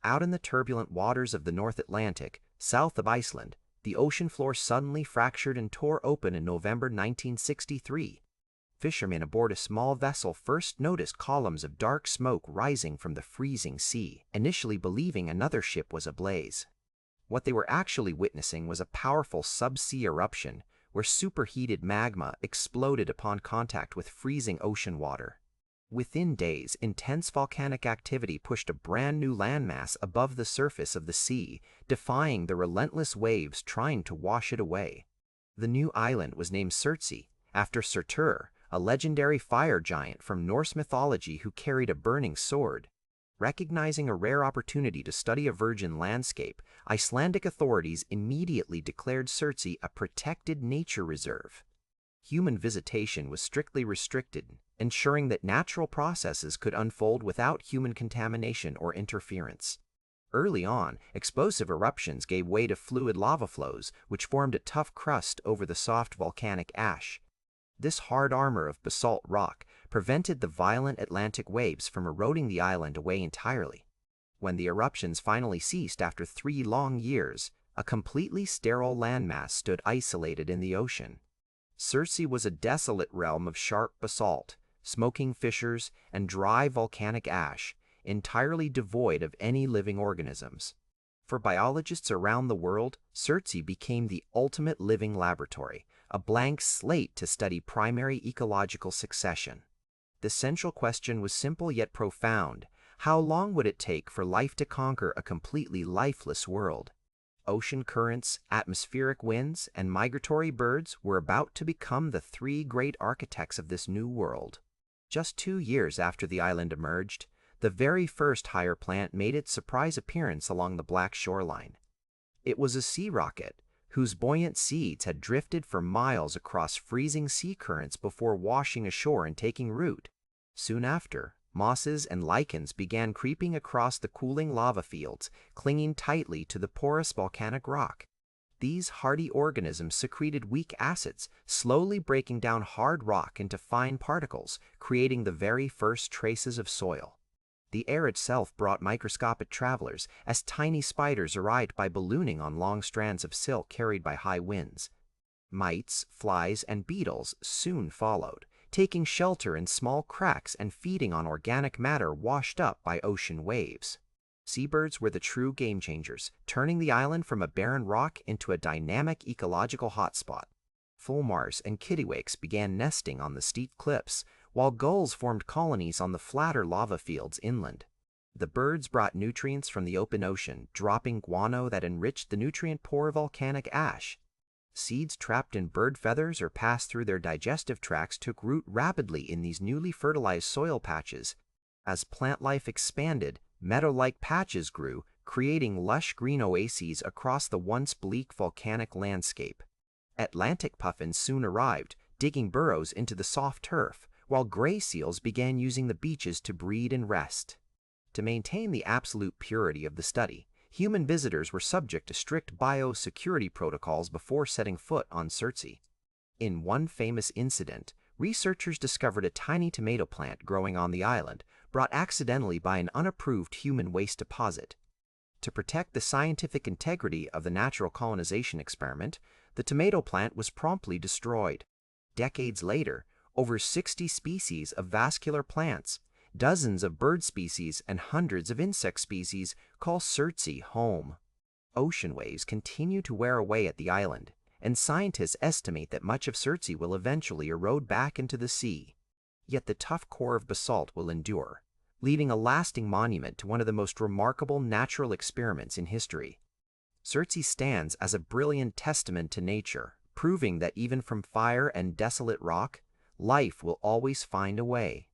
out in the turbulent waters of the North Atlantic, south of Iceland, the ocean floor suddenly fractured and tore open in November 1963. Fishermen aboard a small vessel first noticed columns of dark smoke rising from the freezing sea, initially believing another ship was ablaze. What they were actually witnessing was a powerful subsea eruption, where superheated magma exploded upon contact with freezing ocean water. Within days, intense volcanic activity pushed a brand new landmass above the surface of the sea, defying the relentless waves trying to wash it away. The new island was named Surtsey, after Surtur, a legendary fire giant from Norse mythology who carried a burning sword. Recognizing a rare opportunity to study a virgin landscape, Icelandic authorities immediately declared Surtsey a protected nature reserve. Human visitation was strictly restricted, ensuring that natural processes could unfold without human contamination or interference. Early on, explosive eruptions gave way to fluid lava flows, which formed a tough crust over the soft volcanic ash. This hard armor of basalt rock prevented the violent Atlantic waves from eroding the island away entirely. When the eruptions finally ceased after 3 long years, a completely sterile landmass stood isolated in the ocean. Surtsey was a desolate realm of sharp basalt, smoking fissures, and dry volcanic ash, entirely devoid of any living organisms. For biologists around the world, Surtsey became the ultimate living laboratory, a blank slate to study primary ecological succession. The central question was simple yet profound: how long would it take for life to conquer a completely lifeless world? Ocean currents, atmospheric winds, and migratory birds were about to become the 3 great architects of this new world. Just 2 years after the island emerged, the very first higher plant made its surprise appearance along the black shoreline. It was a sea rocket, whose buoyant seeds had drifted for miles across freezing sea currents before washing ashore and taking root. Soon after, mosses and lichens began creeping across the cooling lava fields, clinging tightly to the porous volcanic rock. These hardy organisms secreted weak acids, slowly breaking down hard rock into fine particles, creating the very first traces of soil. The air itself brought microscopic travelers, as tiny spiders arrived by ballooning on long strands of silk carried by high winds. Mites, flies, and beetles soon followed, taking shelter in small cracks and feeding on organic matter washed up by ocean waves. Seabirds were the true game changers, turning the island from a barren rock into a dynamic ecological hotspot. Fulmars and kittiwakes began nesting on the steep cliffs, while gulls formed colonies on the flatter lava fields inland. The birds brought nutrients from the open ocean, dropping guano that enriched the nutrient-poor volcanic ash. Seeds trapped in bird feathers or passed through their digestive tracts took root rapidly in these newly fertilized soil patches. As plant life expanded, meadow-like patches grew, creating lush green oases across the once bleak volcanic landscape. Atlantic puffins soon arrived, digging burrows into the soft turf, while gray seals began using the beaches to breed and rest. To maintain the absolute purity of the study, human visitors were subject to strict biosecurity protocols before setting foot on Surtsey. In one famous incident, researchers discovered a tiny tomato plant growing on the island, brought accidentally by an unapproved human waste deposit. To protect the scientific integrity of the natural colonization experiment, the tomato plant was promptly destroyed. Decades later, over 60 species of vascular plants, dozens of bird species, and hundreds of insect species call Surtsey home. Ocean waves continue to wear away at the island, and scientists estimate that much of Surtsey will eventually erode back into the sea. Yet the tough core of basalt will endure, leaving a lasting monument to one of the most remarkable natural experiments in history. Surtsey stands as a brilliant testament to nature, proving that even from fire and desolate rock, life will always find a way.